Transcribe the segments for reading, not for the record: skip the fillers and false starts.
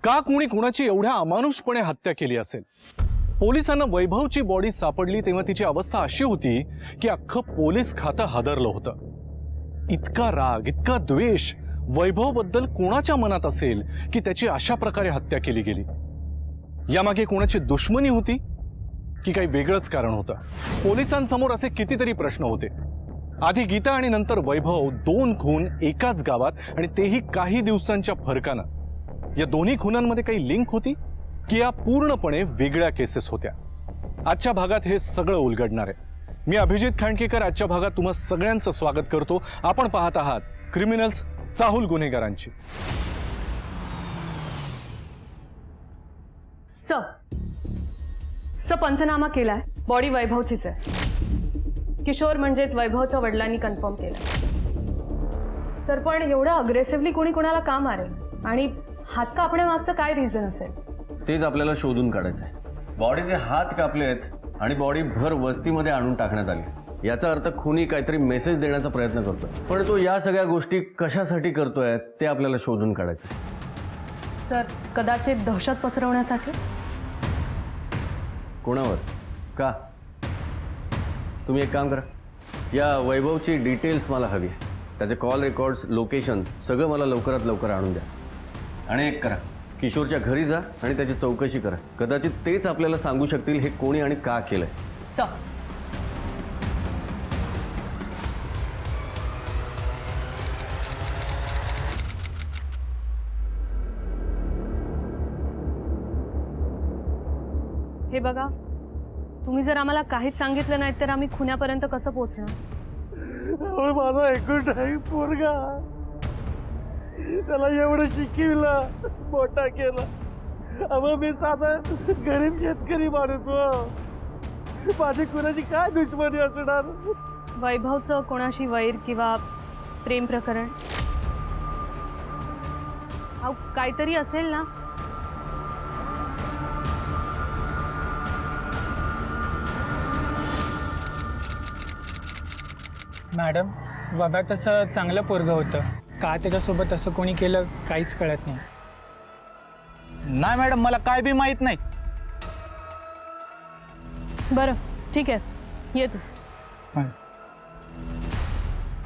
का कोणी कुणाची एवढ्या अमानुषपणे हत्या केली असेल? पोलिसांना वैभवची बॉडी सापडली तेव्हा तिची अवस्था अशी होती की अख्खं पोलीस खातं हादरलं होतं। इतका राग, इतका द्वेष वैभवबद्दल कोणाच्या मनात असेल की त्याची अशा प्रकारे हत्या केली गेली? यामागे कोणाची दुश्मनी होती की काही वेगळंच कारण होतं? पोलिसांसमोर असे कितीतरी प्रश्न होते। आधी गीता आणि नंतर वैभव, 2 खून एकाच गावात, आणि तेही काही दिवसांच्या फरकानं। या दोन्ही खुनांमध्ये काही लिंक होती की या पूर्णपणे वेगळ्या केसेस होत्या? आजच्या भागात हे सगळं उलगडणार आहे। मी अभिजित खांडकेकर आजच्या भागात तुम्हा सगळ्यांचं स्वागत करतो। आपण पाहत आहात क्रिमिनल्स, चाहूल गुन्हेगारांची। पंचनामा केलाय, बॉडी वैभवचीच आहे। किशोर म्हणजेच वैभवच्या वडिलांनी कन्फर्म केलं। सर, पण एवढं अग्रेसिव्हली कोणी कोणाला का मारेल आणि हात कापण्यामागचं काय रिझन असेल? तेच आपल्याला शोधून काढायचं आहे। बॉडीचे हात कापले आहेत आणि बॉडी भर वस्तीमध्ये आणून टाकण्यात आली। याचा अर्थ खुनी काहीतरी मेसेज देण्याचा प्रयत्न करतोय, पण तो या सगळ्या गोष्टी कशासाठी करतोय ते आपल्याला शोधून काढायचं आहे। सर, कदाचित दहशत पसरवण्यासाठी? कोणावर? का? तुम्ही एक काम करा, या वैभवची डिटेल्स मला हवी आहे। त्याचे कॉल रेकॉर्ड्स, लोकेशन सगळं मला लवकरात लवकर आणून द्या। आणि एक करा, किशोरच्या घरी जा आणि त्याची चौकशी करा। कदाचित तेच आपल्याला सांगू शकतील हे कोणी आणि का केलंय। सर, हे बघा, तुम्ही जर आम्हाला काहीच सांगितलं नाही तर आम्ही खुन्यापर्यंत कसं पोहोचणार? माझा एकूण नाही पोरगा, त्याला एवढं शिकवलं, मोठा केला। अहो, मी साधा गरीब शेतकरी माणूस हो। माझी कुणाची काय दुश्मनी असणार? वैभवचं कोणाशी वैर किंवा प्रेम प्रकरण अहो काहीतरी असेल ना? मॅडम, बघा तसं चांगलं पोरगं होतं, का त्याच्यासोबत असं कोणी केलं काहीच कळत नाही। नाही मॅडम, मला काय बी माहित नाही। बरं, ठीक आहे, ये तू।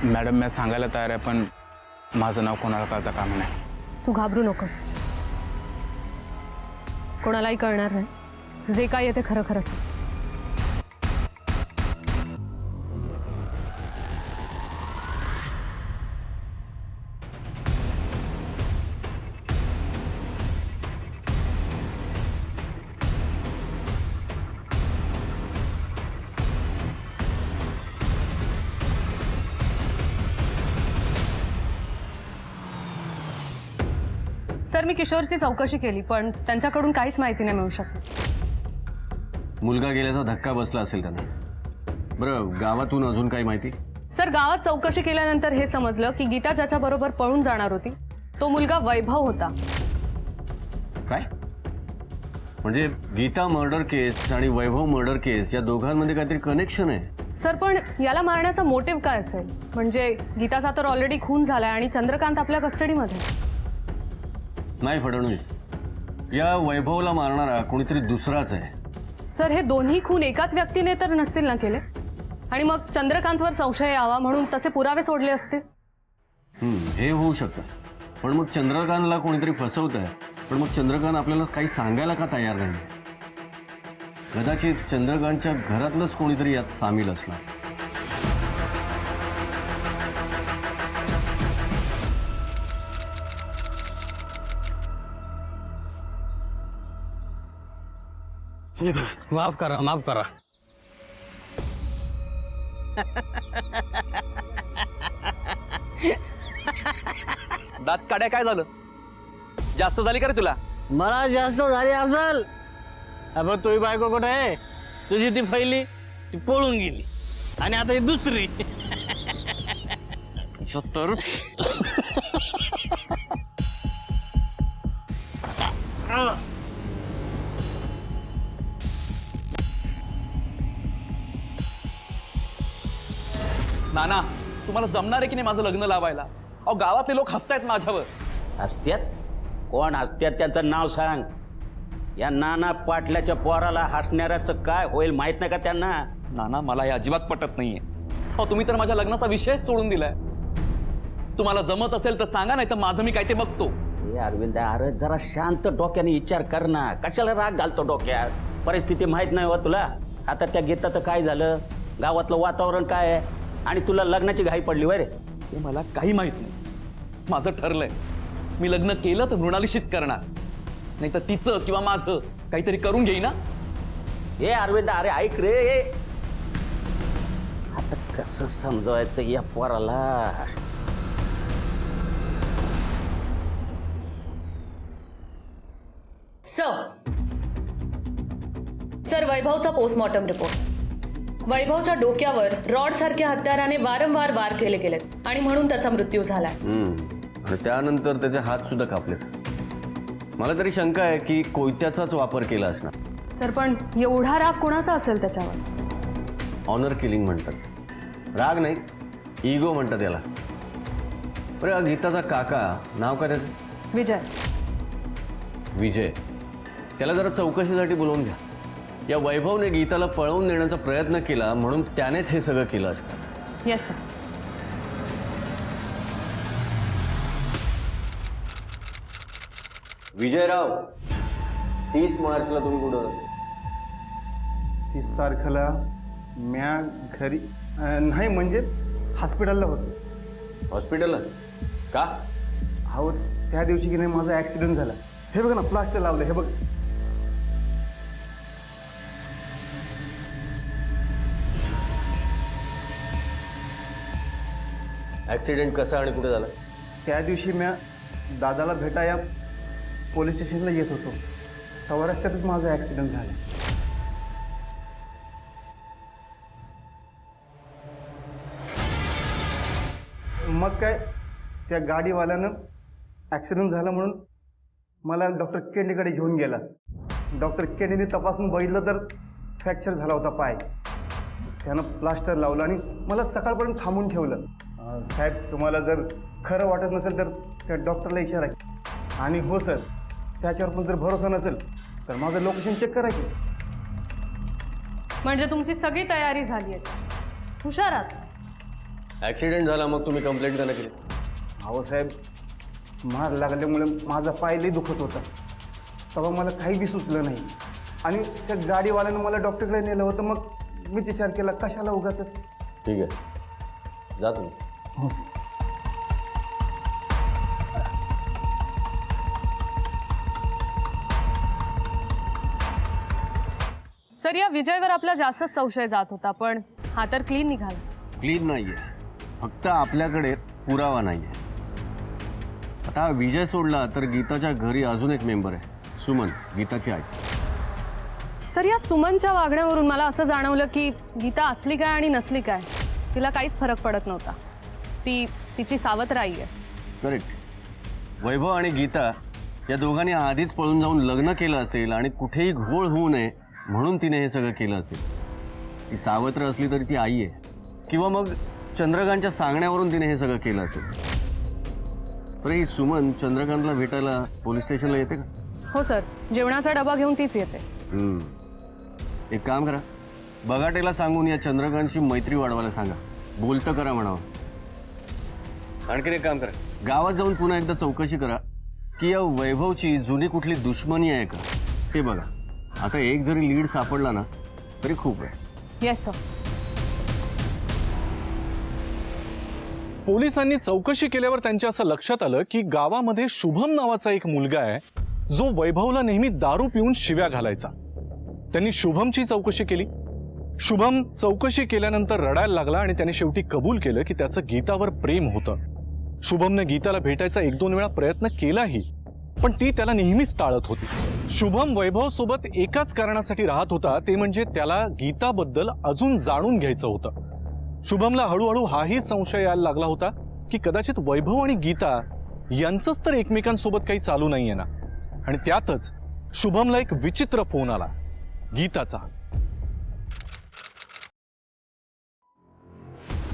मॅडम, मी सांगायला तयार आहे, पण माझं नाव कोणाला कळता कामा नाही। तू घाबरू नकोस, कोणालाही कळणार नाही। जे काय आहे ते खरं खरं सांग। सर, मी किशोरची चौकशी केली, पण त्यांच्याकडून काहीच माहिती नाही मिळू शकली। मुलगा गेल्याचा धक्का बसला असेल त्यांना। बरं, गावातून अजून काही माहिती? सर, गावात चौकशी केल्यानंतर हे समजलं की गीता ज्याच्याबरोबर पळून जाणार होती तो मुलगा वैभव होता। काय? म्हणजे गीता मर्डर केस आणि वैभव मर्डर केस या दोघांमध्ये काहीतरी कनेक्शन आहे? सर, पण याला मारण्याचा मोटिव्ह काय असेल? म्हणजे गीताचा तर ऑलरेडी खून झालाय आणि चंद्रकांत आपल्या कस्टडीमध्ये। नाही फडणवीस, या वैभवला मारणारा कोणीतरी दुसराच आहे। सर, हे दोन्ही खून एकाच व्यक्तीने तर नसतील ना केले? आणि मग चंद्रकांतवर संशय यावा म्हणून तसे पुरावे सोडले असतील? हे होऊ शकतं, पण मग चंद्रकांतला कोणीतरी फसवत आहे। पण मग चंद्रकांत आपल्याला काही सांगायला का तयार नाही? कदाचित चंद्रकांतच्या घरातलंच कोणीतरी यात सामील असणार। माफ करा, माफ करा। दात काढ्या काय झालं? जास्त झाली का रे तुला? मला जास्त झाली असेल। अबे, तुझी बायको कुठे आहे? तुझी ती पहिली ती पळून गेली आणि आता ही दुसरी। तर नाना, तुम्हाला जमणार आहे की नाही माझं लग्न लावायला? अहो, गावातले लोक हसतायत माझ्यावर। हसत्यात? कोण हसत्यात त्याचं नाव सांग. या नाना पाटल्याच्या पोराला हसणाऱ्याचं काय होईल माहित नाही का त्यांना? नाना मला हे अजिबात पटत नाहीये. अहो तुम्ही तर माझ्या लग्नाचा विषय सोडून दिलाय. तुम्हाला जमत असेल तर सांगा, नाही तर माझं मी काय ते बघतो. हे अरविंद, अरे जरा शांत डोक्याने विचार कर ना. कशाला राग घालतो डोक्यात? परिस्थिती माहित नाही हो तुला? आता त्या गीताचं काय झालं, गावातलं वातावरण काय आहे, आणि तुला लग्नाची घाई पडली वय रे? ते मला काही माहित नाही. माझं ठरलंय, मी लग्न केलं तर मृणालीशीच करणार, नाही तर तिचं किंवा माझं काहीतरी करून घेईन ना. हे अरविंद, अरे ऐक रे, आता कसं समजवायचं या पोराला? सर, वैभवचा पोस्टमॉर्टम रिपोर्ट. वैभवच्या डोक्यावर रॉड सारख्या हत्याराने वारंवार वार केले गेलेत आणि म्हणून त्याचा मृत्यू झालाय. आणि त्यानंतर त्याचे हात सुद्धा कापलेत. मला तरी शंका आहे की कोयत्याचाच वापर केला असणार. सर, पण एवढा राग कोणाचा असेल त्याच्यावर? ऑनर किलिंग म्हणतात. राग नाही, इगो म्हणतात याला. बरं, गीताचा काका, नाव काय त्याचं? विजय. विजय. त्याला जरा चौकशीसाठी बोलवून घ्या. या वैभवने गीताला पळवून नेण्याचा प्रयत्न केला म्हणून त्यानेच हे सगळं केलं असतं. Yes sir. विजयराव, 30 मार्चला तुम्ही कुठं होते? 30 तारखेला म्या घरी नाही, म्हणजे हॉस्पिटलला होतो. हॉस्पिटलला? का? अहो त्या दिवशी की नाही माझा ॲक्सिडेंट झाला. हे बघा ना, प्लास्टर लावलं, हे बघ. ॲक्सिडेंट कसा आणि कुठे झाला? त्या दिवशी म्या दादाला भेटाया पोलीस स्टेशनला येत होतो, तेव्हा रस्त्यातच माझा ॲक्सिडेंट झाला. मग काय, त्या गाडीवाल्यानं ॲक्सिडेंट झाला म्हणून मला डॉक्टर केंडीकडे घेऊन गेला. डॉक्टर केंडीने तपासून बघितलं तर फ्रॅक्चर झाला होता पाय. त्यानं प्लास्टर लावलं आणि मला सकाळपर्यंत थांबून ठेवलं. साहेब, तुम्हाला जर खरं वाटत नसेल तर त्या डॉक्टरला इशारा की. आणि हो सर, त्याच्यावर पण जर भरोसा नसेल तर माझं लोकेशन चेक करा की. म्हणजे तुमची सगळी तयारी झाली आहे, हुशार आहात. ॲक्सिडेंट झाला मग तुम्ही कंप्लेंट का नाही केली? अहो साहेब, मार लागल्यामुळे माझा पाय लई दुखत होता, तेव्हा मला काही बी सुचलं नाही. आणि त्या गाडीवाल्यानं मला डॉक्टरकडे नेलं होतं. मग मीच विचार केला, कशाला उगाच. ठीक आहे, जा तुम्ही. सर, या विजयवर आपला जास्तच संशय जात होता, पण हा तर क्लीन निघाला. क्लीन नाही आहे, फक्त आपल्याकडे पुरावा नाही आहे. आता विजय सोडला तर गीताच्या घरी अजून एक मेंबर आहे, सुमन, गीताची आई. सर, या सुमनच्या वागण्यावरून मला असं जाणवलं की गीता असली काय आणि नसली काय तिला काहीच फरक पडत नव्हता. ती तिची सावत्र आई आहे. करेक्ट. वैभव आणि गीता या दोघांनी आधीच पळून जाऊन लग्न केलं असेल आणि कुठेही घोळ होऊ नये म्हणून तिने हे सगळं केलं असेल. ती सावत्र असली तरी ती आई आहे, किंवा मग चंद्रकांतच्या सांगण्यावरून तिने हे सगळं केलं असेल. तर ही सुमन चंद्रकांतला भेटायला पोलीस स्टेशनला येते का? हो सर, जेवणाचा डबा घेऊन तीच येते. एक काम करा, बगाटेला सांगून या चंद्रकांतची मैत्री वाढवायला सांगा. बोलतं करा म्हणावं. आणखीन एक काम करा, गावात जाऊन पुन्हा एकदा चौकशी करा की या वैभवची जुनी कुठली दुश्मनी आहे का ते बघा. आता एक जरी लीड सापडला ना तरी खूप आहे. Yes sir. पोलिसांनी चौकशी केल्यावर त्यांच्या असं लक्षात आलं की गावामध्ये शुभम नावाचा एक मुलगा आहे जो वैभवला नेहमी दारू पिऊन शिव्या घालायचा. त्यांनी शुभमची चौकशी केली. शुभम चौकशी केल्यानंतर रडायला लागला आणि त्याने शेवटी कबूल केलं की त्याचं गीतावर प्रेम होतं. शुभमने गीताला भेटायचा 1-2 वेळा प्रयत्न केलाही, पण ती त्याला नेहमीच टाळत होती. शुभम वैभव सोबत एकाच कारणासाठी राहत होता, ते म्हणजे त्याला गीताबद्दल अजून जाणून घ्यायचं होतं. शुभमला हळूहळू हाही संशय यायला लागला होता की कदाचित वैभव आणि गीता यांचंच तर एकमेकांसोबत काही चालू नाहीये ना. आणि त्यातच शुभमला एक विचित्र फोन आला, गीताचा.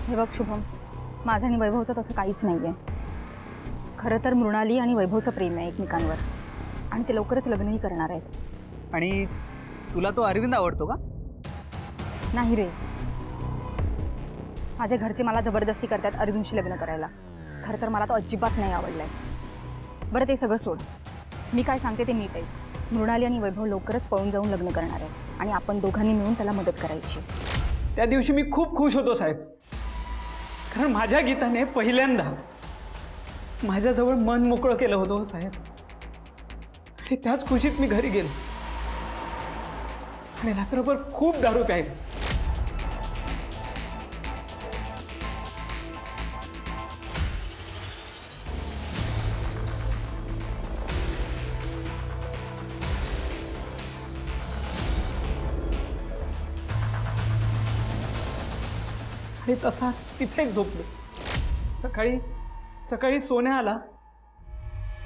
हे बघ शुभम, माझं आणि वैभवचं तसं काहीच नाही आहे. खरं तर मृणाली आणि वैभवचं प्रेम आहे एकमेकांवर आणि ते लवकरच लग्नही करणार आहेत. आणि तुला तो अरविंद आवडतो का? नाही रे, माझे घरचे मला जबरदस्ती करतात अरविंदशी लग्न करायला. खरं तर मला तो अजिबात नाही आवडलाय. बरं ते सगळं सोड, मी काय सांगते ते नीट आहे. मृणाली आणि वैभव लवकरच पळून जाऊन लग्न करणार आहे आणि आपण दोघांनी मिळून त्याला मदत करायची. त्या दिवशी मी खूप खुश होतो साहेब, कारण माझ्या गीताने पहिल्यांदा माझ्याजवळ मन मोकळं केलं होतं हो साहेब. आणि त्याच खुशीत मी घरी गेलो आणि रात्रभर खूप दारू प्यायली. आणि तसाच तिथेच झोपलो. सकाळी सोन्या आला.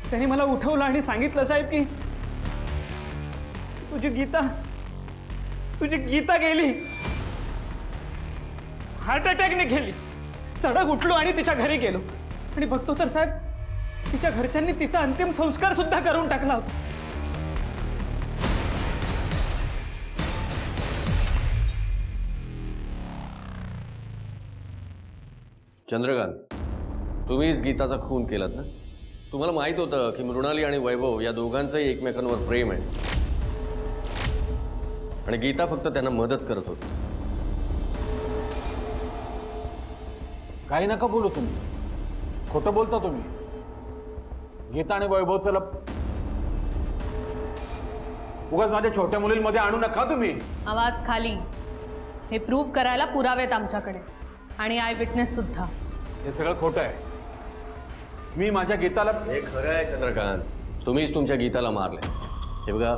त्याने मला उठवलं आणि सांगितलं साहेब की तुझी गीता गेली, हार्ट अटॅकने गेली. चढक उठलो आणि तिच्या घरी गेलो आणि बघतो तर साहेब तिच्या घरच्यांनी तिचा अंतिम संस्कार सुद्धा करून टाकला होता. चंद्रकांत, तुम्हीच गीताचा खून केलात ना? तुम्हाला माहित होतं की मृणाली आणि वैभव या दोघांचंही एकमेकांवर प्रेम आहे आणि गीता फक्त त्यांना मदत करत होती. काही नका बोलू तुम्ही, खोटं बोलता तुम्ही. गीता आणि वैभवचं उगाच माझ्या छोट्या मुलींमध्ये आणू नका तुम्ही. आवाज खाली. हे प्रूव्ह करायला पुरावेत आमच्याकडे आणि आय विटनेस सुद्धा. हे सगळं खोटं आहे. मी माझ्या गीताला हे खरं आहे चंद्रकांत, तुम्हीच तुमच्या गीताला मारले. हे बघा,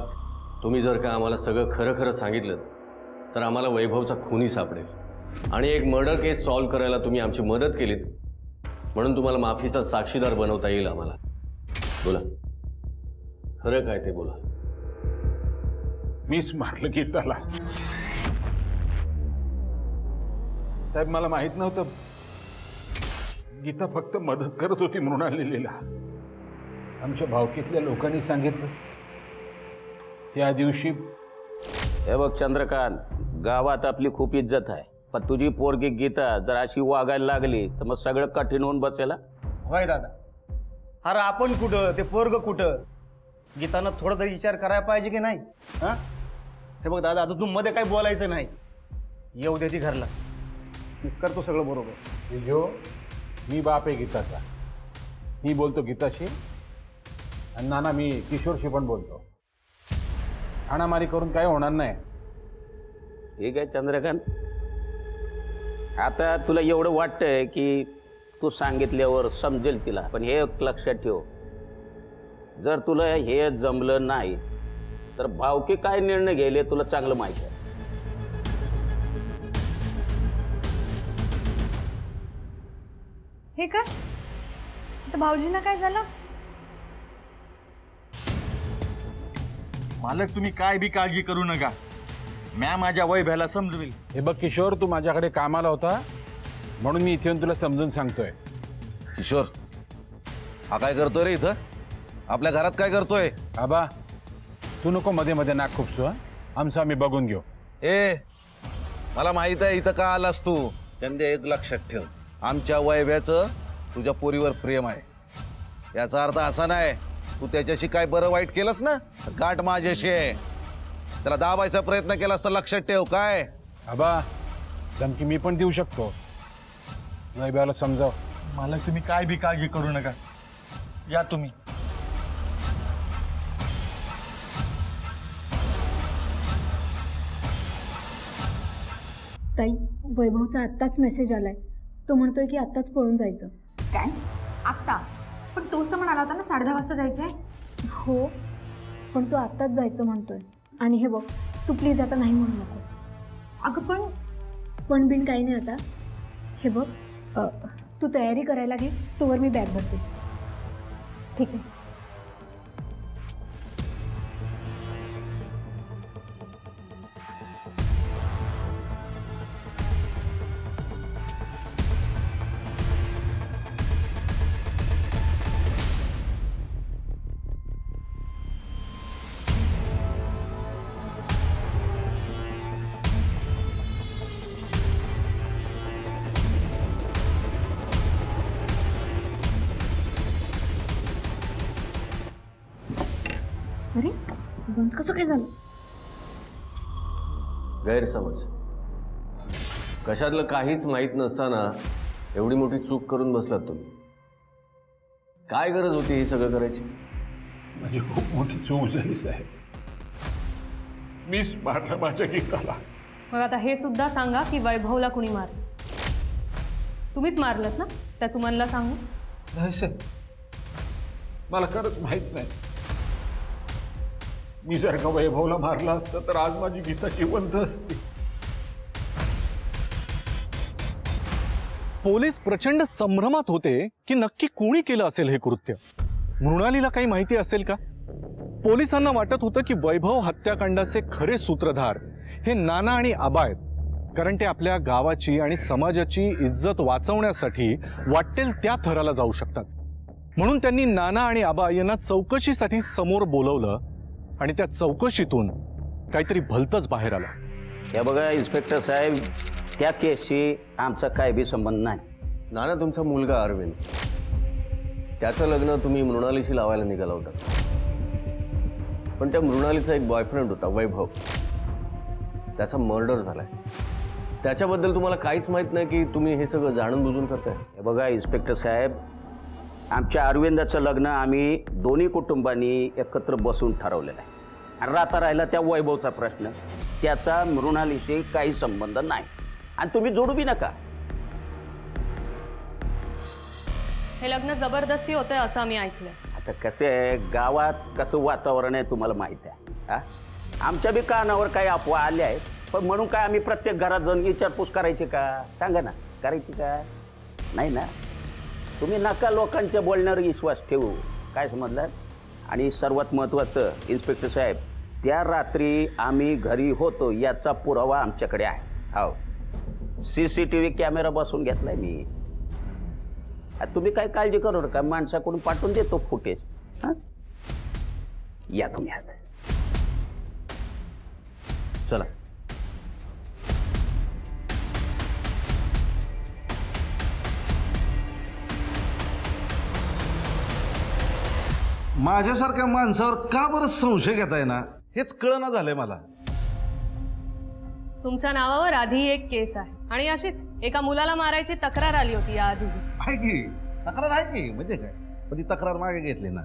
तुम्ही जर का आम्हाला सगळं खरं सांगितलं तर आम्हाला वैभवचा खूनी सापडेल आणि एक मर्डर केस सॉल्व्ह करायला तुम्ही आमची मदत केलीत म्हणून तुम्हाला माफीचा साक्षीदार बनवता येईल आम्हाला. बोला, खरं काय ते बोला. मीच मारलं गीताला. साहेब, मला माहित नव्हतं. गीता फक्त मदत करत होती मृणालिनीला. आमच्या भावकीतल्या लोकांनी सांगितलं. त्या दिवशी हे बघ चंद्रकांत, गावात आपली खूप इज्जत आहे, पण तुझी पोरगी गीता जर अशी वागायला लागली तर मग सगळं कठीण होऊन बसेल. होय दादा. अरे आपण कुठं, ते पोरग कुठं? गीतानं थोडा तरी विचार करायला पाहिजे की नाही? हां, हे बघ दादा, आता तू मध्ये काही बोलायचं नाही. येऊ दे ती घरला, मी करतो सगळं बरोबर. जो मी बाप आहे गीताचा. मी बोलतो गीताशी आणि नाना मी किशोरशी पण बोलतो. हाणामारी करून काय होणार नाही. ठीक आहे चंद्रकांत, आता तुला एवढं वाटतंय की तू सांगितल्यावर समजेल तिला, पण हे एक लक्षात ठेव, जर तुला हे जमलं नाही तर भावकी काय निर्णय घ्यायले तुला चांगलं माहिती आहे. हे काय आता भाऊजींना काय झालं? मालक, तुम्ही काय बी काळजी करू नका. म्या माझ्या वैभ्याला समजवेल. हे बघ किशोर, तू माझ्याकडे कामाला होता म्हणून मी इथे येऊन तुला समजून सांगतोय. किशोर, हा काय करतोय रे इथं? आपल्या घरात काय करतोय? आबा, तू नको मध्ये मध्ये नाक खुपसू. आमचं आम्ही बघून घेऊ. मला माहित आहे इथं का आलास तू. त्यांनी एक लक्षात ठेव, आमच्या वैभ्याचं तुझ्या पोरीवर प्रेम आहे. याचा अर्थ असा नाही तू त्याच्याशी काय बरं वाईट केलंस ना, गाठ माझ्याशी आहे. त्याला दाबायचा प्रयत्न केलास तर लक्षात ठेव. काय आबा, धमकी मी पण देऊ शकतो. वैभवाला समजाव. मालक, तुम्ही काय बी काळजी करू नका. या तुम्ही. ताई, वैभवचा आत्ताच मेसेज आलाय. तो म्हणतोय की आत्ताच पळून जायचं. काय आत्ता? पण तोच तर म्हणाला होता ना 10:30 वाजता जायचंय. हो, पण तो आत्ताच जायचं म्हणतोय. आणि हे बघ, तू प्लीज आता नाही म्हणू नकोस. अगं पण बिन काही नाही आता. हे बघ, तू तयारी करायला घे, तोवर मी बॅग भरते. ठीक आहे. अरे बंद कसं काय झालं? गैरसमज. कशातलं काहीच माहीत नसताना एवढी मोठी चूक करून बसलात तुम्ही. काय गरज होती हे सगळं करायची? माझी खूप मोठी चूक झाली साहेब. मीच मारलं माझ्या गीताला. मग आता हे सुद्धा सांगा की वैभवला कुणी मारलं? तुम्हीच मारलत ना? त्या सुमनला सांगू? नाही साहेब, मला खरंच माहित नाही. मी जर का वैभवला मारलं असतं तर आज माझी गीता जिवंत असती. पोलीस प्रचंड संभ्रमात होते की नक्की कोणी केलं असेल हे कृत्य. मृणालीला काही माहिती असेल का? पोलिसांना वाटत होतं की वैभव हत्याकांडाचे खरे सूत्रधार हे नाना आणि आबा आहेत, कारण ते आपल्या गावाची आणि समाजाची इज्जत वाचवण्यासाठी वाटेल त्या थराला जाऊ शकतात. म्हणून त्यांनी नाना आणि आबा यांना चौकशीसाठी समोर बोलवलं आणि त्या चौकशीतून काहीतरी भलतंच बाहेर आलं. हे बघा इन्स्पेक्टर साहेब, त्या केसशी आमचा काय बी संबंध नाही. नाना, तुमचा मुलगा अरविंद, त्याचं लग्न तुम्ही मृणालीशी लावायला निघाला होता. पण त्या मृणालीचा एक बॉयफ्रेंड होता वैभव, त्याचा मर्डर झालाय. त्याच्याबद्दल तुम्हाला काहीच माहित नाही की तुम्ही हे सगळं जाणून बुजून करताय? हे बघा इन्स्पेक्टर साहेब, आमच्या अरविंदाचं लग्न आम्ही दोन्ही कुटुंबांनी एकत्र बसून ठरवलेलं आहे. आणि आता राहिला त्या वैभवचा प्रश्न, त्याचा मृणालीशी काही संबंध नाही आणि तुम्ही जोडू बी नका. हे लग्न जबरदस्ती होतंय असं आम्ही ऐकलंय. आता कसं आहे, गावात कसं वातावरण आहे तुम्हाला माहिती आहे. हा, आमच्या बी कानावर काही अफवा आल्या आहेत, पण म्हणून काय आम्ही प्रत्येक घरात जाऊन विचारपूस करायची का? सांगा ना, करायची का? नाही ना. तुम्ही नका लोकांच्या बोलण्यावर विश्वास ठेवू. काय समजलं? आणि सर्वात महत्त्वाचं इन्स्पेक्टर साहेब, त्या रात्री आम्ही घरी होतो याचा पुरावा आमच्याकडे आहे. हो, CCTV कॅमेरा बसून घेतलाय मी. तुम्ही काय काळजी करू नका, माणसाकडून पाठवून देतो फुटेज. हां, या तुम्ही आत. चला. माझ्यासारख्या माणसावर का बरं संशय घेताय ना, हेच कळना झालंय मला. तुमच्या नावावर आधी एक केस आहे आणि अशीच एका मुलाला मारायची तक्रार आली होती याआधी. आहे की तक्रार आहे की, म्हणजे काय, पण ती तक्रार मागे घेतली ना,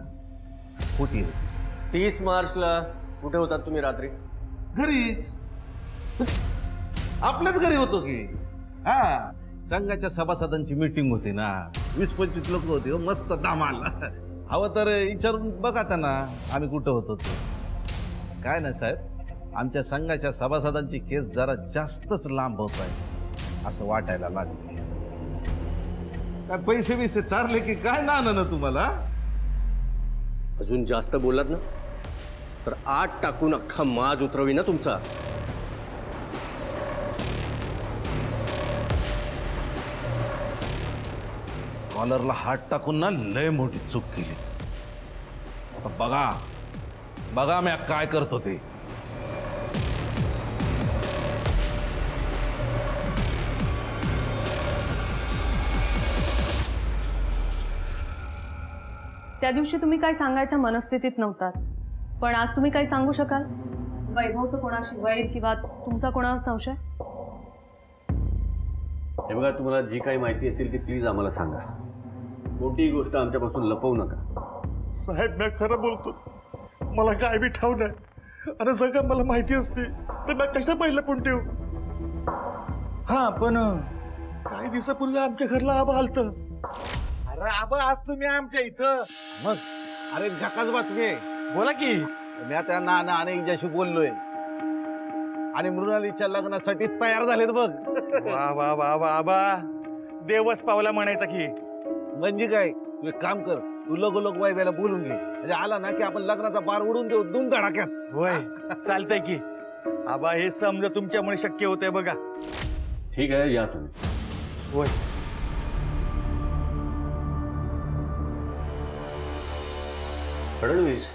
खोटी आहे. 30 मार्चला कुठे होतात तुम्ही रात्री? घरी, आपल्याच घरी होतो की. हा, संघाच्या सभासदांची मीटिंग होती ना, 20-25 लोक होते. हो, मस्त धमाल. हवं तर विचारून बघा त्यांना आम्ही कुठं होतो ते. काय नाही साहेब, आमच्या संघाच्या सभासदांची केस जरा जास्तच लांब होत आहे असं वाटायला लागले. काय पैसे बिसे चारले की काय ना तुम्हाला? अजून जास्त बोललात ना तर आत टाकून अख्खा माज उतरवी ना तुमचा. कॉलरला हात टाकून ना लय मोठी चूक केली. आता बघा बघा मी काय करतो ते. त्या दिवशी तुम्ही काय सांगायच्या मनस्थितीत नव्हतात, पण आज तुम्ही काय सांगू शकाल? वैभवचं कोणाशी वैर किंवा तुमचा कोणावर संशय? हे बघा, तुम्हाला जी काही माहिती असेल ती प्लीज आम्हाला सांगा. कोणतीही गोष्ट आमच्यापासून लपवू नका. साहेब मी खरं बोलतो, मला काय बी ठाव नाही. आणि सगळं मला माहिती असते तर मी कसं पहिलं पण ठेवू. हा, पण काही दिवसापूर्वी आमच्या घरला आबा आलतं. अरे आबा, आज तुम्ही आमच्या इथं. मग अरे झकाच बातमी. बोला की. मी आता नाना आणि हिच्याशी बोललोय आणि मृणालीच्या लग्नासाठी तयार झालेत बघ. वा वा वा वा आबा, देवच पावला म्हणायचा की. म्हणजे काय, तू एक काम कर, तू लगोलग वैभ्याला बोलून घे, म्हणजे आला ना की आपण लग्नाचा बार उडून देऊ दुम धडाक्यात. होय, चालतंय की आबा. हे समजा तुमच्यामुळे शक्य होतंय बघा. ठीक आहे, या तुम्ही. होय. फडणवीस,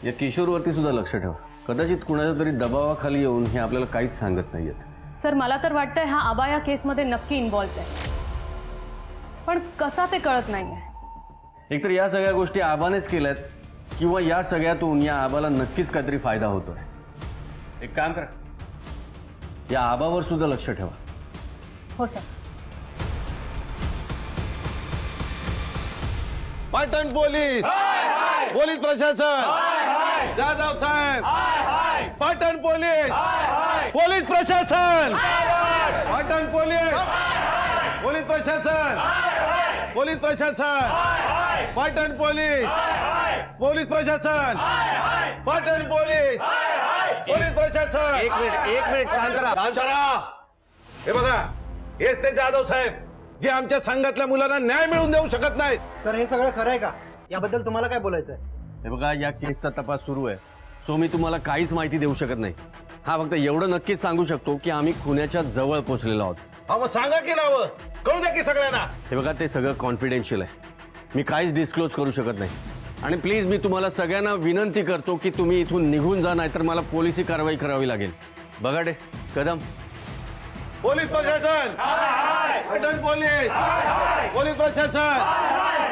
या किशोरवरती सुद्धा लक्ष ठेवा. कदाचित कुणाच्या तरी दबावाखाली येऊन हे आपल्याला काहीच सांगत नाहीयेत. सर, मला तर वाटतंय हा आबा या केसमध्ये नक्की इन्व्हॉल्व आहे, पण कसा ते कळत नाहीये. एकतर या सगळ्या गोष्टी आबानेच केल्यात किंवा या सगळ्यातून या आबाला नक्कीच काहीतरी फायदा होतोय. एक काम करा, या आबावर सुद्धा लक्ष ठेवा. हो सर. पाटण पोलीस, पोलीस प्रशासन, जाधव साहेब, पाटण पोलीस, पोलीस प्रशासन, पाटण पोलीस, पोलीस प्रशासन, पोलीस प्रशासन, पाटण पोलीस, पोलीस प्रशासन, पाटण पोलीस, पोलीस प्रशासन. एक मिनिट शांत राहा. हे बघा, हेच ते जाधव साहेब जे आमच्या संघातल्या मुलांना न्याय मिळवून देऊ शकत नाहीत. सर हे सगळं खरं आहे का? याबद्दल तुम्हाला काय बोलायचं आहे? हे बघा, या केसचा तपास सुरू आहे, सो मी तुम्हाला काहीच माहिती देऊ शकत नाही. हा, फक्त एवढं नक्कीच सांगू शकतो की आम्ही खुन्याच्या जवळ पोहोचलेलो आहोत. हा, मग सांगा की नावं, कळू द्या की सगळ्यांना. हे बघा, ते सगळं कॉन्फिडेन्शियल आहे, मी काहीच डिस्क्लोज करू शकत नाही. आणि प्लीज मी तुम्हाला सगळ्यांना विनंती करतो की तुम्ही इथून निघून जा, नाहीतर मला पोलिसी कारवाई करावी लागेल. बघा कदम. पोलीस प्रशासन, पाटण पोलीस, पोलीस प्रशासन,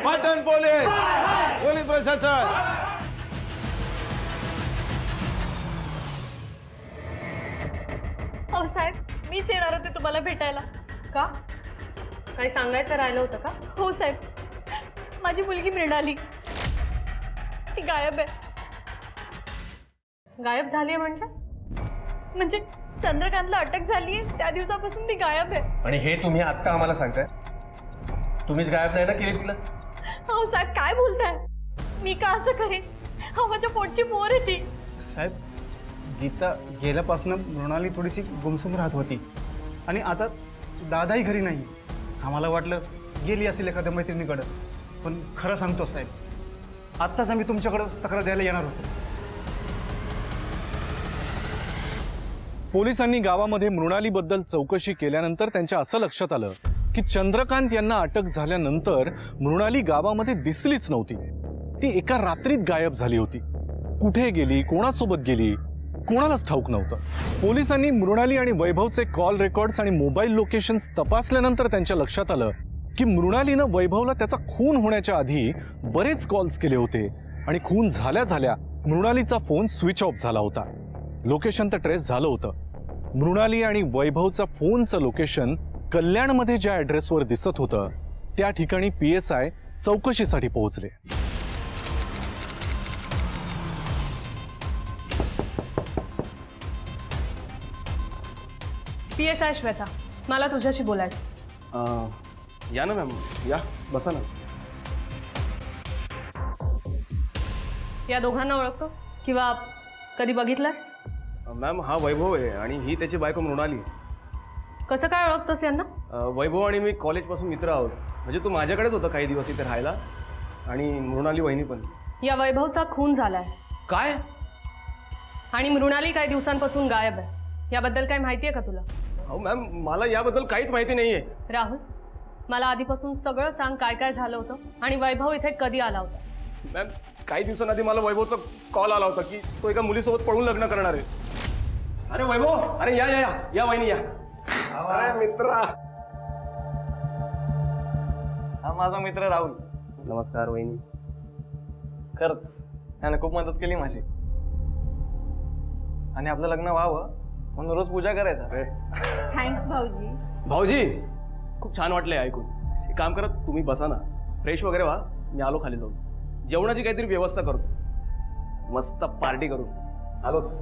पाटण पोलीस, पोलीस प्रशासन. हो साहेब, मीच येणार होते तुम्हाला भेटायला. का? काही सांगायचं राहिलं होतं का? हो साहेब, माझी मुलगी मृणाली ती गायब आहे. गायब झाली आहे म्हणजे चंद्रकांतला अटक झाली आहे त्या दिवसापासून ती गायब आहे. आणि हे तुम्ही आत्ता आम्हाला सांगताय? तुम्हीच गायब नाही ना केली तिला? हो साहेब, काय बोलताय? मी का असं करेन? हो, माझ्या पोटची पोर आहे ती. साहेब, गीता गेल्यापासून मृणाली थोडीशी गुमसुम राहत होती आणि आता दादाही घरी नाही. आम्हाला वाटलं गेली असेल एखाद्या मैत्रिणीकडं, पण खरं सांगतो साहेब, आत्ताच आम्ही तुमच्याकडं तक्रार द्यायला येणार होतो. पोलिसांनी गावामध्ये मृणालीबद्दल चौकशी केल्यानंतर त्यांच्या असं लक्षात आलं की चंद्रकांत यांना अटक झाल्यानंतर मृणाली गावामध्ये दिसलीच नव्हती. ती एका रात्रीत गायब झाली होती. कुठे गेली, कोणासोबत गेली, कोणालाच ठाऊक नव्हतं. पोलिसांनी मृणाली आणि वैभवचे कॉल रेकॉर्ड्स आणि मोबाईल लोकेशन्स तपासल्यानंतर त्यांच्या लक्षात आलं की मृणालीनं वैभवला त्याचा खून होण्याच्या आधी बरेच कॉल्स केले होते आणि खून झाल्या झाल्या मृणालीचा फोन स्विच ऑफ झाला होता. लोकेशन तर ट्रेस झालं होतं. मृणाली आणि वैभवचा फोनचं लोकेशन कल्याणमध्ये ज्या ॲड्रेसवर दिसत होतं त्या ठिकाणी PSI चौकशीसाठी पोहोचले. PSI श्वेता, मला तुझ्याशी बोलायचं. या ना मॅम, या बसा ना. या दोघांना ओळखतोस किंवा कधी बघितलंस? मॅम, हा वैभव आहे आणि ही त्याची बायको मृणाली. कसं काय ओळखतोस यांना? वैभव आणि मी कॉलेजपासून मित्र आहोत. म्हणजे तू माझ्याकडेच होता काही दिवस इथे राहायला, आणि मृणाली वहिनी पण. या वैभवचा खून झालाय. काय? आणि मृणाली काही दिवसांपासून गायब आहे. याबद्दल काय माहिती आहे का तुला? हो मॅम, मला याबद्दल काहीच माहिती नाहीये. राहुल, मला आधीपासून सगळं सांग, काय काय झालं होतं आणि वैभव इथे कधी आला होता? मॅम, काही दिवसांआधी मला वैभवचा कॉल आला होता की तो एका मुलीसोबत पळून लग्न करणार आहे. अरे वैभव, अरे या या या या वहिनी या. अरे मित्रा. हा माझा मित्र राहुल. नमस्कार वहिनी. खरंच त्याने खूप मदत केली माझी, आणि आपलं लग्न व्हावं म्हणून रोज पूजा करायचा. थँक्स भाऊजी. भाऊजी, खूप छान वाटलंय ऐकून. एक काम करत, तुम्ही बसा ना, फ्रेश वगैरे व्हा, मी आलो खाली जाऊन. जेवणाची काहीतरी व्यवस्था करतो, मस्त पार्टी करू. आलोच.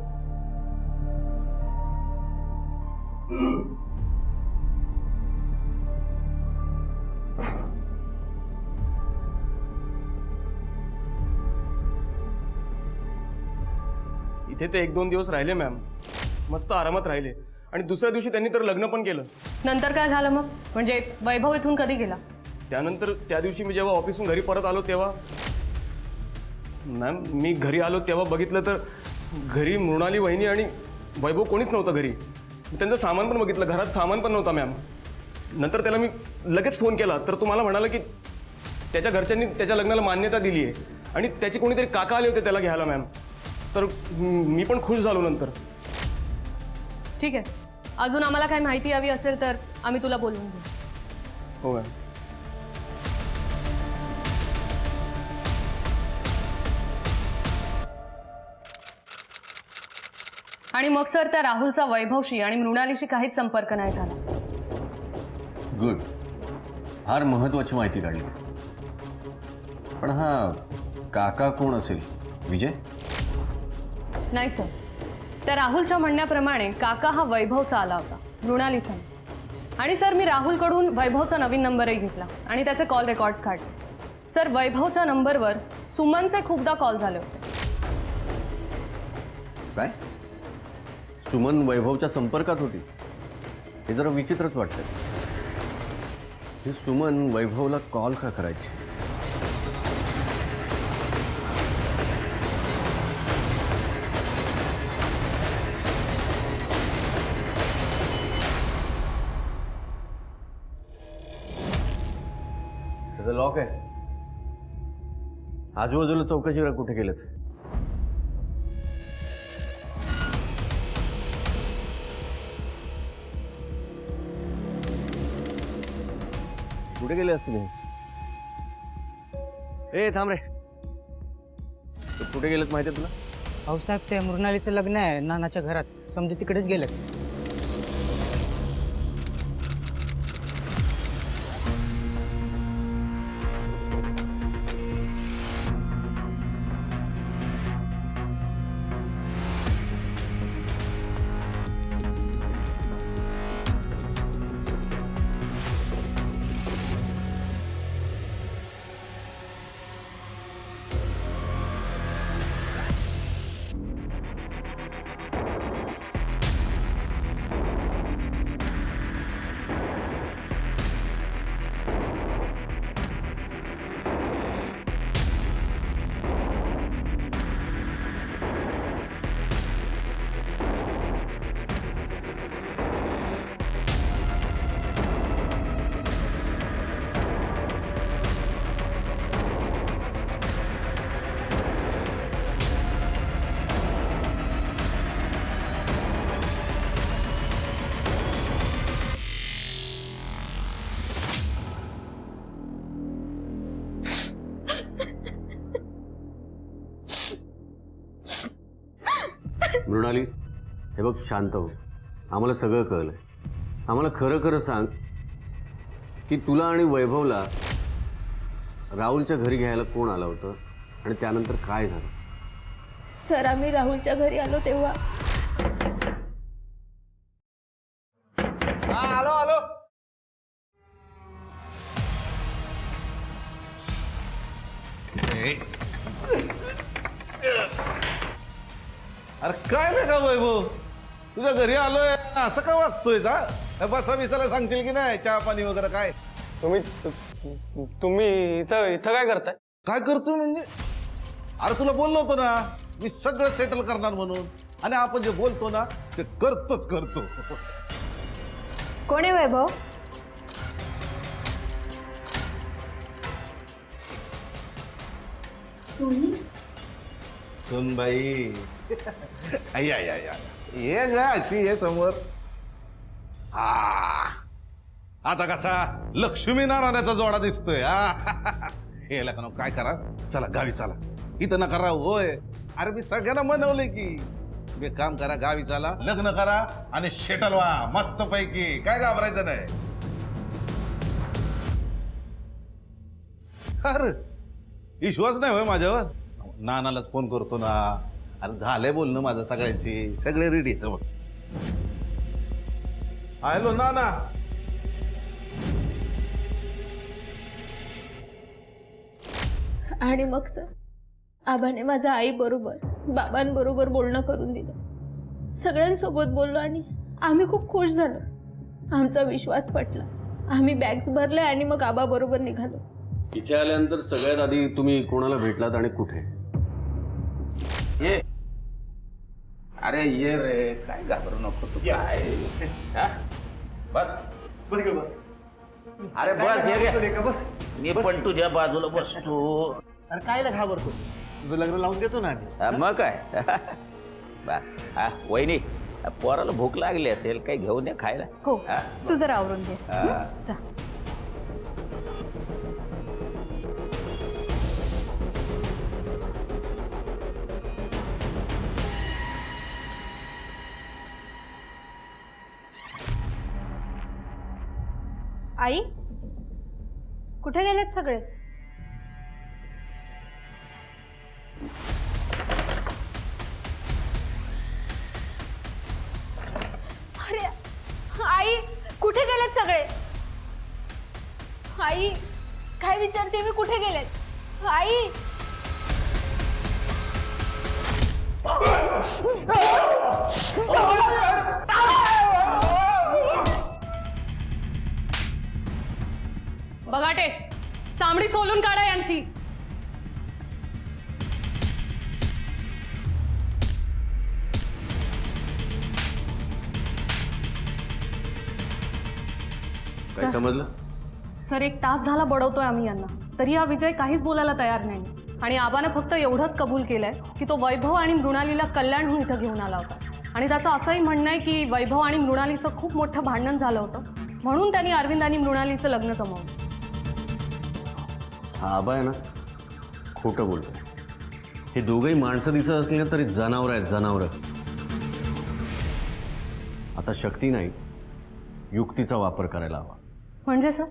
इथे ते 1-2 दिवस राहिले मॅम, मस्त आरामात राहिले, आणि दुसऱ्या दिवशी त्यांनी तर लग्न पण केलं. नंतर काय झालं मग? म्हणजे वैभव इथून कधी गेला? त्यानंतर त्या दिवशी मी जेव्हा ऑफिसहून घरी परत आलो तेव्हा मॅम, मी घरी आलो तेव्हा बघितलं तर घरी मृणाली वहिनी आणि वैभव कोणीच नव्हतं घरी. त्यांचं सामान पण बघितलं, घरात सामान पण नव्हता मॅम. नंतर त्याला मी लगेच फोन केला तर तुम्हाला म्हणाला की त्याच्या घरच्यांनी त्याच्या लग्नाला मान्यता दिली आहे आणि त्याचे कोणीतरी काका आले होते त्याला घ्यायला मॅम. तर मी पण खुश झालो नंतर. ठीक आहे, अजून आम्हाला काही माहिती हवी असेल तर आम्ही तुला बोलवून घेऊ. हो मॅम. आणि मग सर त्या राहुलचा वैभवशी आणि मृणालीशी काहीच संपर्क नाही झाला. गुड, फार महत्वाची माहिती काढली. पण हा काका कोण असेल? विजय? नाही सर, त्या राहुलच्या म्हणण्याप्रमाणे काका हा वैभवचा आला होता, मृणालीचा नाही. आणि सर मी राहुलकडून वैभवचा नवीन नंबरही घेतला आणि त्याचे कॉल रेकॉर्ड्स काढले. सर वैभवच्या नंबरवर सुमनचे खूपदा कॉल झाले होते. काय? सुमन वैभवच्या संपर्कात होती? हे जरा विचित्रच वाटतंय. ही सुमन वैभवला कॉल का करायची? त्याचं लॉक आहे. आजूबाजूला चौकशी करा कुठे गेलेत. कुठे गेले असते हे? ए थांब रे, तू कुठे गेलेत माहिती आहे तुला? भाऊसाहेब ते मृणालीचं लग्न आहे नानाच्या घरात, समजे तिकडेच गेलेत. मृणाली, हे बघ, शांत हो. आम्हाला सगळं कळलंय. आम्हाला खरं खरं सांग की तुला आणि वैभवला राहुलच्या घरी घ्यायला कोण आलं होतं आणि त्यानंतर काय झालं? सर आम्ही राहुलच्या घरी आलो तेव्हा आलो आलो. अरे काय नाही का वैभव, तुझ्या घरी आलोय असं का वागतोय का? बसा बिसायला सांगतील की नाही, चहा पाणी वगैरे काय? तुम्ही इथं इथं काय करताय? काय करतो म्हणजे? अरे तुला बोललो होतो ना मी सगळं सेटल करणार म्हणून, आणि आपण जे बोलतो ना ते करतोच करतो. कोण आहे वैभव? तुम्ही सुन बाई, या या या ये गा अशी ये समोर. हा आता कसा लक्ष्मी नारायणाचा जोडा दिसतोय. हे लग्न काय करा, चला गावी चला. इथं नका राहू. होय, अरे मी सगळ्यांना मनवले की तुम्ही काम करा, गावी चला, लग्न करा आणि शेटल व्हा मस्त पैकी. काय घाबरायचं नाही. अरे विश्वास नाही होय माझ्यावर? नानालाच फोन करतो ना. अरे झालंय बोलणं माझं सगळ्यांची, सगळे रेडी आहेत बघ. हॅलो नाना. आणि मग सर आबाने माझ्या आईबरोबर बाबांबरोबर बोलणं करून दिलं. सगळ्यांसोबत बोललो आणि आम्ही खूप खुश झालो. आमचा विश्वास पटला. आम्ही बॅग्स भरल्या आणि मग आबाबरोबर निघालो. इथे आल्यानंतर सगळ्यात आधी तुम्ही कोणाला भेटलात आणि कुठे? ये अरे ये रे, काय घाबरू नको तू. काय हा? बस बस इकडे बस. अरे बस ये रे. का बस. मी पण तुझ्या बाजूला बसतो. अरे कायला घाबरतो? तुझं लग्न लावून देतो ना. हा, मग काय. हा वहिनी, पोराला भूक लागली असेल, काही घेऊन ये खायला. हो, हा? तू जरा आवरून घे. हा. जा. आई कुठे गेलेत सगळे? अरे आई कुठे गेलेत सगळे? आई काय विचारते मी, कुठे गेलेत? आई बघाटे, चामडी सोलून काढा यांची. काय समजलं? सर 1 तास झाला बडवतोय आम्ही यांना, तरी हा विजय काहीच बोलायला तयार नाही. आणि आबाने फक्त एवढंच कबूल केलंय की तो वैभव आणि मृणालीला कल्याणहून इथं घेऊन आला होता. आणि त्याचं असंही म्हणणं आहे की वैभव आणि मृणालीचं खूप मोठं भांडण झालं होतं, म्हणून त्यांनी अरविंद आणि मृणालीचं लग्न जमवलं. हा आबा आहे ना, खोटं बोलतोय. हे दोघंही माणसं दिसत असली ना तरी जनावरं आहेत, जनावरं. आता शक्ती नाही, युक्तीचा वापर करायला हवा. म्हणजे सर?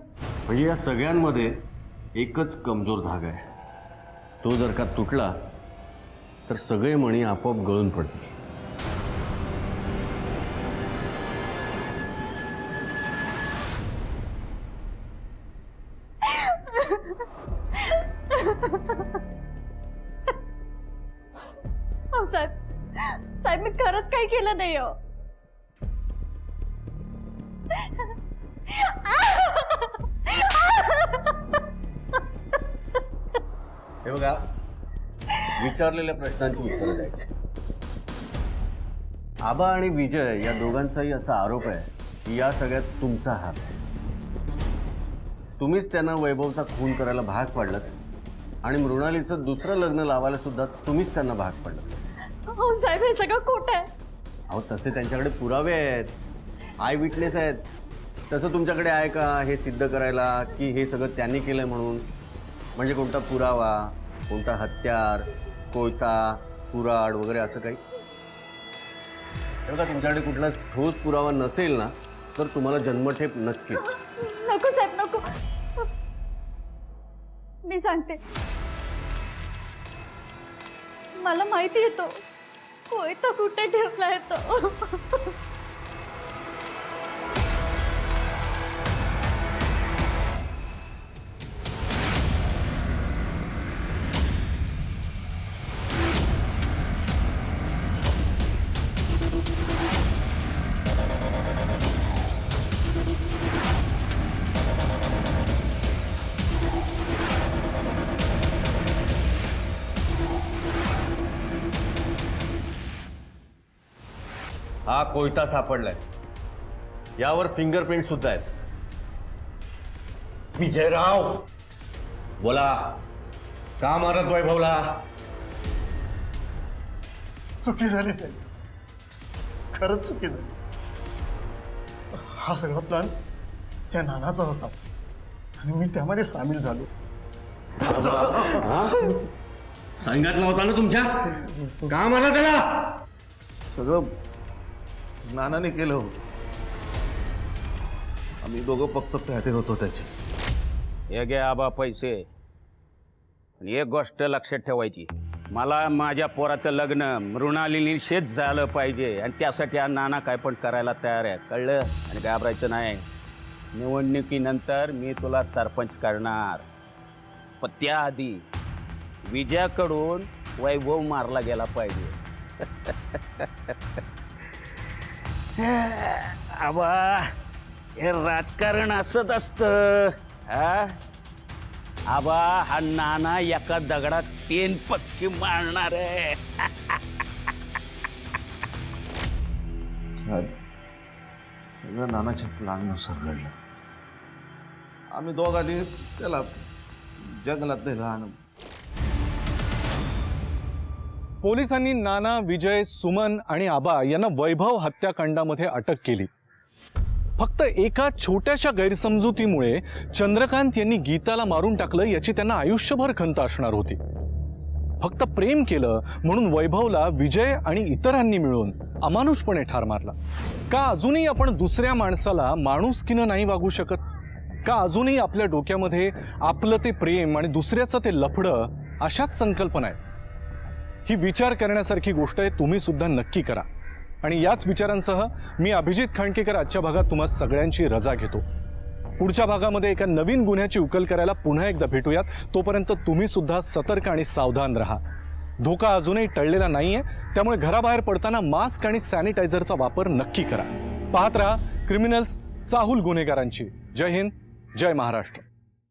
म्हणजे या सगळ्यांमध्ये एकच कमजोर धागा आहे. तो जर का तुटला तर सगळे मणी आपोआप गळून पडतील. साहेब मी खरंच काही केलं नाही हो. हे बघा, विचारलेल्या प्रश्नांची उत्तरं द्यायची. आबा आणि विजय या दोघांचाही असा आरोप आहे की या सगळ्यात तुमचा हात आहे. तुम्हीच त्यांना वैभवचा खून करायला भाग पाडलात आणि मृणालीचं दुसरं लग्न लावायला सुद्धा तुम्हीच त्यांना भाग पाडलात. हो साहेब, हे सगळं खोटं आहे. अहो तसे त्यांच्याकडे पुरावे आहेत, आय विटनेस आहेत. तसं तुमच्याकडे आहे का हे सिद्ध करायला की हे सगळं त्यांनी केलंय म्हणून? म्हणजे कोणता पुरावा, कोणता हत्यार, कोयता, कुऱ्हाड वगैरे असं काही? बघा, तुमच्याकडे कुठला ठोस पुरावा नसेल ना तर तुम्हाला जन्मठेप नक्कीच. नको साहेब नको, मी सांगते. मला माहिती येतो कोयता कुठे ठेवलाय तो. हा कोयता सापडलाय, यावर फिंगरप्रिंट सुद्धा आहेत. विजयराव बोला, का मारत वैभवला? चुकी झाली साहेब, खरंच चुकी झाली. हा सगळा प्लॅन त्या नानाचा होता आणि मी त्यामध्ये सामील झालो. सांगितलं होता ना तुमच्या, का मारला त्याला? सगळं नानाने केलं. आम्ही दोघं फक्त प्यादे होतो त्याचे. हे घे आबा पैसे. आणि एक गोष्ट लक्षात ठेवायची, मला माझ्या पोराचं लग्न मृणालीनिशीच झालं पाहिजे आणि त्यासाठी हा नाना काय पण करायला तयार आहे, कळलं? आणि घाबरायचं नाही. निवडणुकीनंतर मी तुला सरपंच करणार, पण त्याआधी विजयाकडून वैभव मारला गेला पाहिजे. आबा, हे राजकारण असंच असतं. हा आबा, हा नाना एका दगडात 3 पक्षी मारणार आहे. सगळं नानाच्या प्लॅननुसार घडलं. आम्ही दोघांनी त्याला जंगलात नेलं आणि पोलिसांनी नाना, विजय, सुमन आणि आबा यांना वैभव हत्याकांडामध्ये अटक केली. फक्त एका छोट्याशा गैरसमजुतीमुळे चंद्रकांत यांनी गीताला मारून टाकलं याची त्यांना आयुष्यभर खंत असणार होती. फक्त प्रेम केलं म्हणून वैभवला विजय आणि इतरांनी मिळून अमानुषपणे ठार मारला. का अजूनही आपण दुसऱ्या माणसाला माणुसकीनं नाही वागू शकत? का अजूनही आपल्या डोक्यामध्ये आपलं ते प्रेम आणि दुसऱ्याचं ते लफडं अशाच संकल्पना आहेत? ही विचार करण्यासारखी गोष्ट आहे, तुम्ही सुद्धा नक्की करा. आणि याच विचारांसह मी अभिजित खांडकेकर आजच्या भागात तुम्हा सगळ्यांची रजा घेतो. पुढच्या भागामध्ये एका नवीन गुन्ह्याची उकल करायला पुन्हा एकदा भेटूयात. तोपर्यंत तुम्ही सुद्धा सतर्क आणि सावधान राहा. धोका अजूनही टळलेला नाहीये, त्यामुळे घराबाहेर पडताना मास्क आणि सॅनिटायझरचा वापर नक्की करा. पाहत राहा क्रिमिनल्स, चाहूल गुन्हेगारांची. जय हिंद, जय महाराष्ट्र.